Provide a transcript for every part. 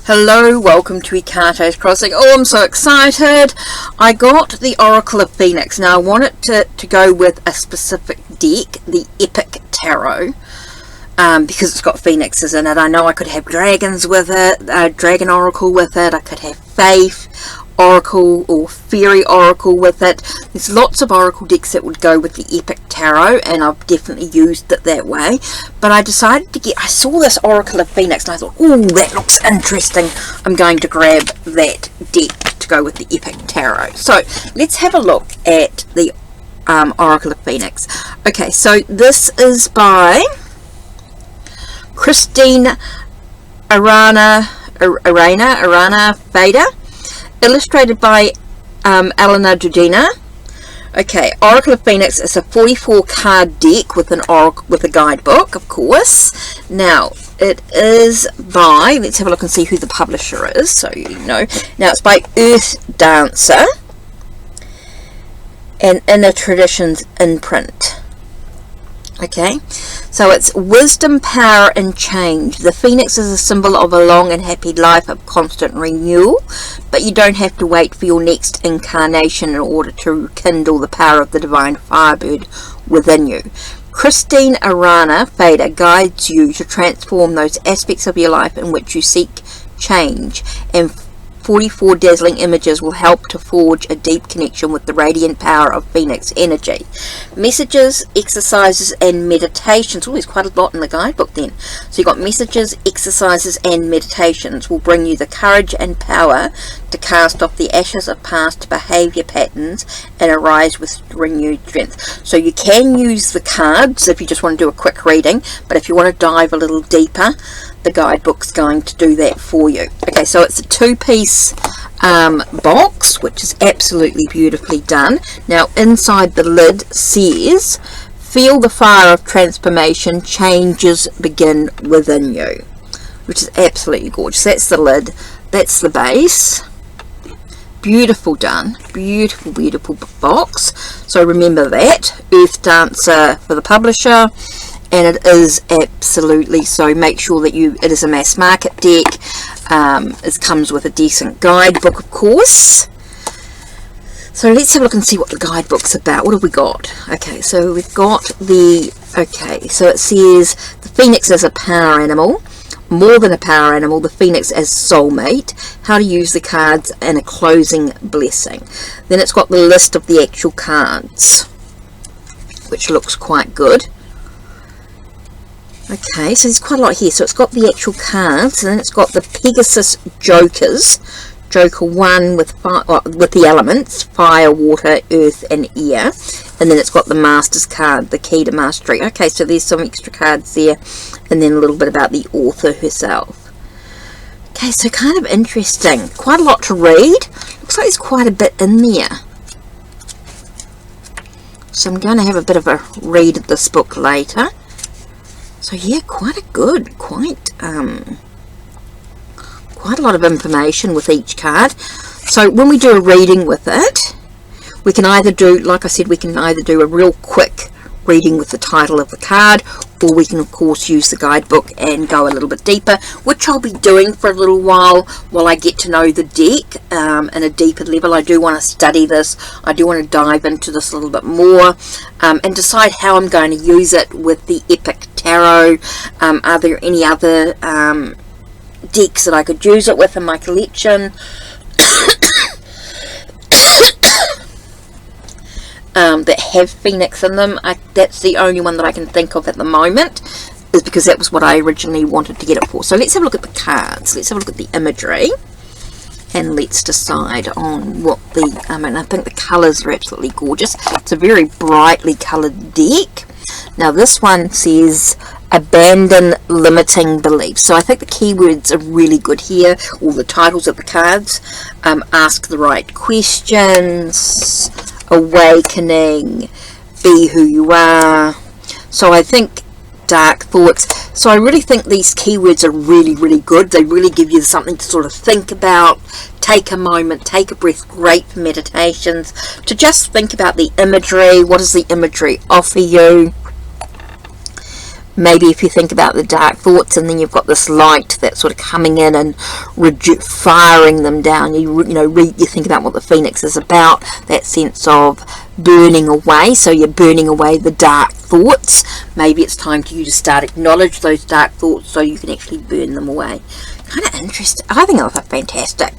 Hello, welcome to Ikate's Crossing. Oh, I'm so excited. I got the Oracle of Phoenix. Now, I want it to go with a specific deck, the Epic Tarot, because it's got phoenixes in it. I know I could have dragons with it, Dragon Oracle with it. I could have Faith Oracle or Fairy Oracle with it. There's lots of Oracle decks that would go with the Epic Tarot, and I've definitely used it that way. But I decided to I saw this Oracle of Phoenix and I thought, oh, that looks interesting. I'm going to grab that deck to go with the Epic Tarot. So let's have a look at the Oracle of Phoenix. Okay, so this is by Christine Arana Fader, illustrated by Elena Dudina. Okay, Oracle of Phoenix is a 44 card deck with an oracle with a guidebook, of course. Now it is by, let's have a look and see who the publisher is, so you know. Now it's by Earth Dancer and Inner Traditions imprint. Okay, so it's wisdom, power, and change. The phoenix is a symbol of a long and happy life of constant renewal, but you don't have to wait for your next incarnation in order to kindle the power of the divine firebird within you. Christine Arana Fader guides you to transform those aspects of your life in which you seek change, and 44 dazzling images will help to forge a deep connection with the radiant power of Phoenix energy. Messages, exercises, and meditations. Oh, there's quite a lot in the guidebook then. So you've got messages, exercises, and meditations will bring you the courage and power to cast off the ashes of past behavior patterns and arise with renewed strength. So you can use the cards if you just want to do a quick reading, but if you want to dive a little deeper, the guidebook's going to do that for you. Okay, so it's a two-piece box, which is absolutely beautifully done. Now inside the lid says, feel the fire of transformation, changes begin within you, which is absolutely gorgeous. That's the lid, that's the base. Beautiful done, beautiful, beautiful box. So remember that, Earth Dancer for the publisher, and it is absolutely, so make sure that it is a mass market deck. It comes with a decent guidebook, of course. So let's have a look and see what the guidebook's about. What have we got? Okay, so we've got so it says the phoenix is a power animal, more than a power animal, the phoenix as soulmate, how to use the cards, and a closing blessing. Then it's got the list of the actual cards, which looks quite good. Okay, so there's quite a lot here. So it's got the actual cards, and then it's got the Pegasus Jokers. Joker 1 with the elements, fire, water, earth, and air. And then it's got the Master's card, the key to mastery. Okay, so there's some extra cards there, and then a little bit about the author herself. Okay, so kind of interesting. Quite a lot to read. Looks like there's quite a bit in there. So I'm going to have a bit of a read of this book later. So yeah, quite a lot of information with each card. So when we do a reading with it, we can either do, like I said, we can either do a real quick reading with the title of the card, or we can of course use the guidebook and go a little bit deeper, which I'll be doing for a little while I get to know the deck in a deeper level. I do want to study this, I do want to dive into this a little bit more, and decide how I'm going to use it with the Epic Tarot. Are there any other decks that I could use it with in my collection? That have Phoenix in them. That's the only one that I can think of at the moment, is because that was what I originally wanted to get it for. So let's have a look at the cards, let's have a look at the imagery, and let's decide on what I think the colours are absolutely gorgeous. It's a very brightly coloured deck. Now this one says abandon limiting beliefs, so I think the keywords are really good here, all the titles of the cards. Ask the right questions, awakening, be who you are. So I think dark thoughts. So I really think these keywords are really, really good. They really give you something to sort of think about. Take a moment, take a breath. Great for meditations, to just think about the imagery. What does the imagery offer you? maybe if you think about the dark thoughts, and then you've got this light that's sort of coming in and firing them down. You think about what the phoenix is about, that sense of burning away. So you're burning away the dark thoughts. Maybe it's time for you to start acknowledge those dark thoughts so you can actually burn them away. Kind of interesting. I think that's fantastic.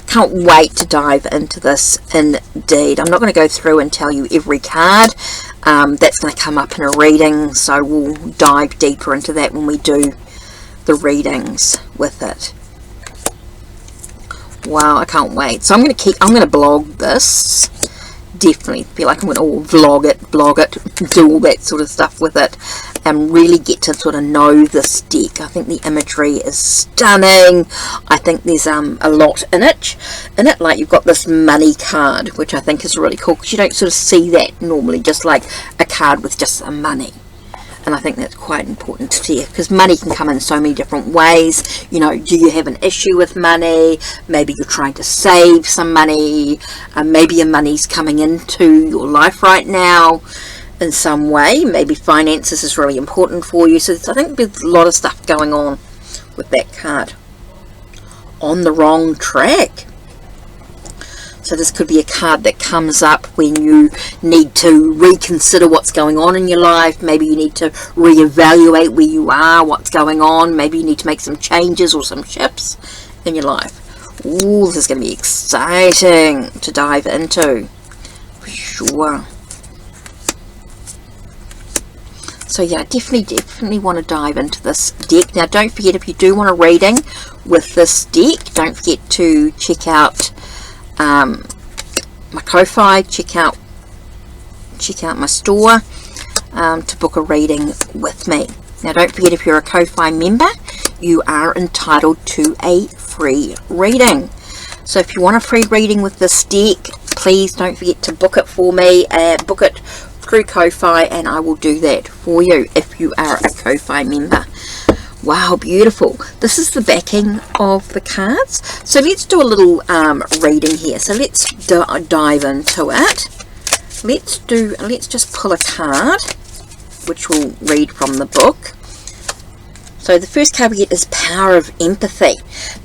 Can't wait to dive into this indeed. I'm not going to go through and tell you every card. That's going to come up in a reading, so we'll dive deeper into that when we do the readings with it. Wow, I can't wait. So I'm going to blog this. Definitely feel like I'm going to blog it, do all that sort of stuff with it, and really get to sort of know this deck. I think the imagery is stunning. I think there's a lot in it. Like you've got this money card, which I think is really cool, because you don't sort of see that normally, just like a card with just some money. And I think that's quite important to see, because money can come in so many different ways. Do you have an issue with money? Maybe you're trying to save some money. Maybe your money's coming into your life right now in some way. Maybe finances is really important for you. So I think there's a lot of stuff going on with that card. On the wrong track. So this could be a card that comes up when you need to reconsider what's going on in your life. Maybe you need to reevaluate where you are, what's going on. Maybe you need to make some changes or some shifts in your life. Ooh, this is going to be exciting to dive into, for sure. So yeah, definitely want to dive into this deck. Now don't forget, if you do want a reading with this deck, don't forget to check out my Ko-Fi, check out my store to book a reading with me. Now don't forget, if you're a Ko-Fi member, you are entitled to a free reading. So if you want a free reading with this deck, please don't forget to book it for me, book it through Ko-Fi, and I will do that for you if you are a Ko-Fi member. Wow, beautiful. This is the backing of the cards. So let's do a little reading here. So let's dive into it. Let's just pull a card, which we'll read from the book. So the first card we get is Power of Empathy.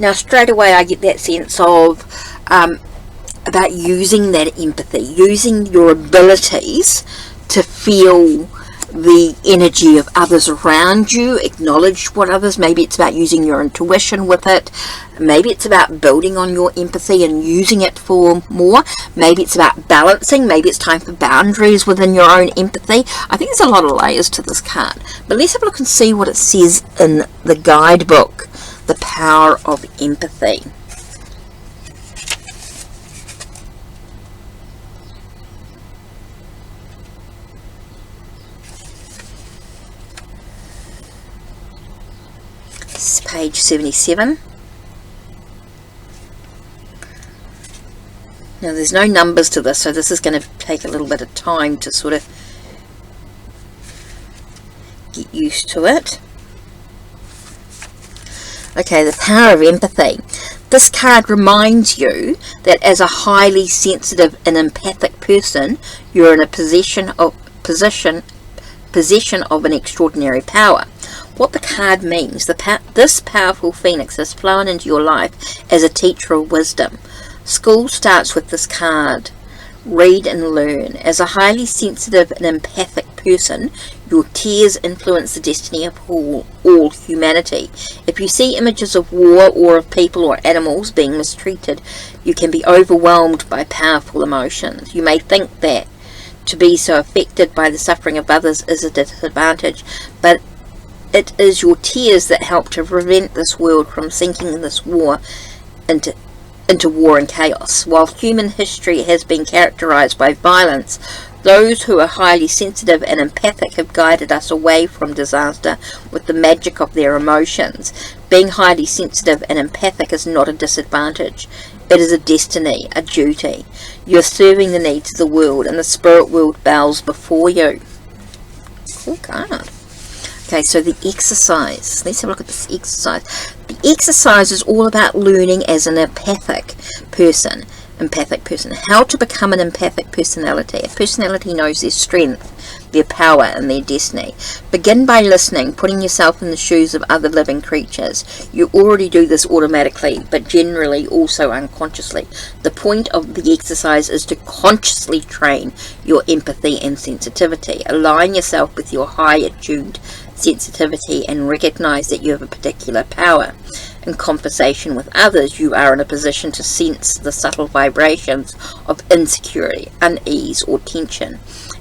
Now straight away I get that sense of about using that empathy, using your abilities to feel the energy of others around you, acknowledge what others, maybe it's about using your intuition with it, maybe it's about building on your empathy and using it for more, maybe it's about balancing, maybe it's time for boundaries within your own empathy. I think there's a lot of layers to this card, but let's have a look and see what it says in the guidebook, the Power of Empathy. This is page 77. Now there's no numbers to this, so this is going to take a little bit of time to sort of get used to it. Okay, the Power of Empathy. This card reminds you that as a highly sensitive and empathic person, you're in a possession of an extraordinary power. What the card means, this powerful phoenix has flown into your life as a teacher of wisdom. School starts with this card. Read and learn. As a highly sensitive and empathic person, your tears influence the destiny of all humanity. If you see images of war or of people or animals being mistreated, you can be overwhelmed by powerful emotions. You may think that to be so affected by the suffering of others is a disadvantage, but it is your tears that help to prevent this world from sinking in this war into war and chaos. While human history has been characterized by violence, those who are highly sensitive and empathic have guided us away from disaster with the magic of their emotions. Being highly sensitive and empathic is not a disadvantage. It is a destiny, a duty. You are serving the needs of the world, and the spirit world bows before you. Cool card. Okay, so the exercise. Let's have a look at this exercise. The exercise is all about learning as an empathic person. empathic person. How to become an empathic personality. A personality knows their strength, their power, and their destiny. Begin by listening, putting yourself in the shoes of other living creatures. You already do this automatically, but generally also unconsciously. The point of the exercise is to consciously train your empathy and sensitivity. Align yourself with your high attuned sensitivity and recognize that you have a particular power. In conversation with others, you are in a position to sense the subtle vibrations of insecurity, unease, or tension,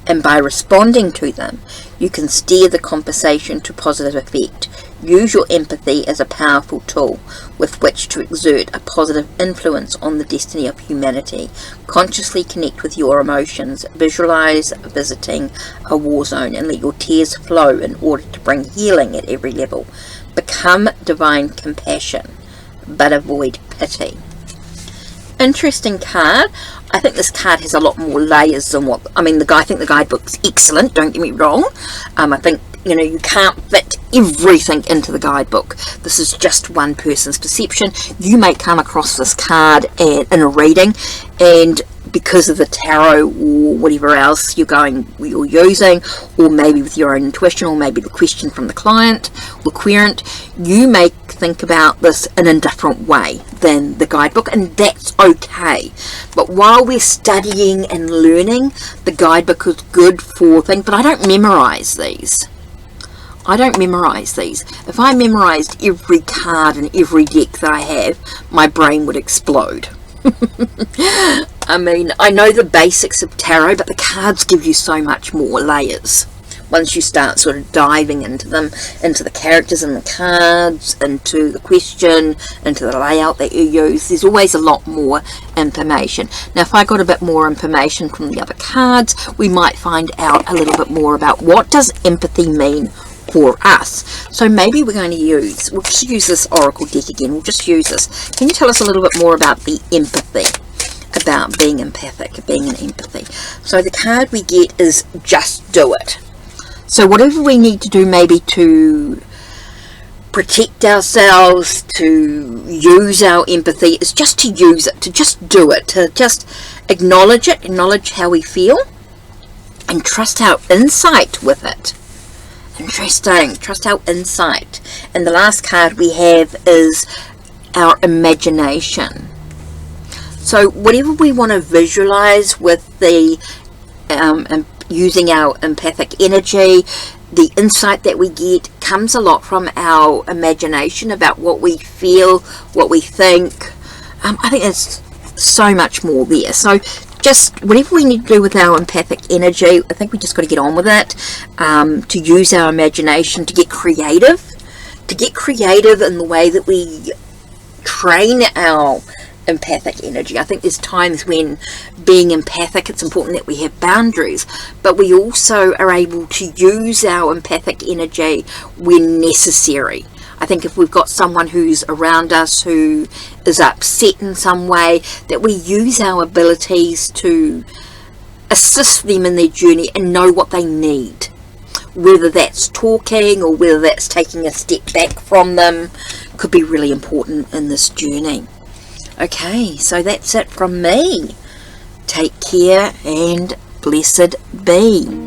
and by responding to them, you can steer the conversation to positive effect. Use your empathy as a powerful tool with which to exert a positive influence on the destiny of humanity. Consciously connect with your emotions. Visualize visiting a war zone and let your tears flow in order to bring healing at every level. Become divine compassion, but avoid pity. Interesting card. I think this card has a lot more layers than what, I think the guidebook's excellent, don't get me wrong. I think, you can't fit everything into the guidebook. This is just one person's perception. You may come across this card in a reading, and because of the tarot or whatever else you're using, or maybe with your own intuition, or maybe the question from the client or querent, you may think about this in a different way than the guidebook, and that's okay. But while we're studying and learning, the guidebook is good for things, but I don't memorize these. If I memorized every card and every deck that I have, my brain would explode. I know the basics of tarot, but the cards give you so much more layers. Once you start sort of diving into them, into the characters and the cards, into the question, into the layout that you use, there's always a lot more information. Now, if I got a bit more information from the other cards, we might find out a little bit more about what does empathy mean for us. So maybe we'll just use this oracle deck again. We'll just use this. Can you tell us a little bit more about the empathy, about being empathic, being an empathy? So the card we get is just do it. So whatever we need to do, maybe to protect ourselves, to use our empathy, is just to use it, to just do it, to just acknowledge it, acknowledge how we feel, and trust our insight with it. Interesting. Trust our insight. And the last card we have is our imagination. So whatever we want to visualize with the using our empathic energy, the insight that we get comes a lot from our imagination about what we feel, what we think. I think there's so much more there. So just whatever we need to do with our empathic energy, I think we just got to get on with it, to use our imagination, to get creative in the way that we train our empathic energy. I think there's times when being empathic, it's important that we have boundaries, but we also are able to use our empathic energy when necessary. I think if we've got someone who's around us who is upset in some way, that we use our abilities to assist them in their journey and know what they need. Whether that's talking or whether that's taking a step back from them, could be really important in this journey. Okay, so that's it from me. Take care and blessed be.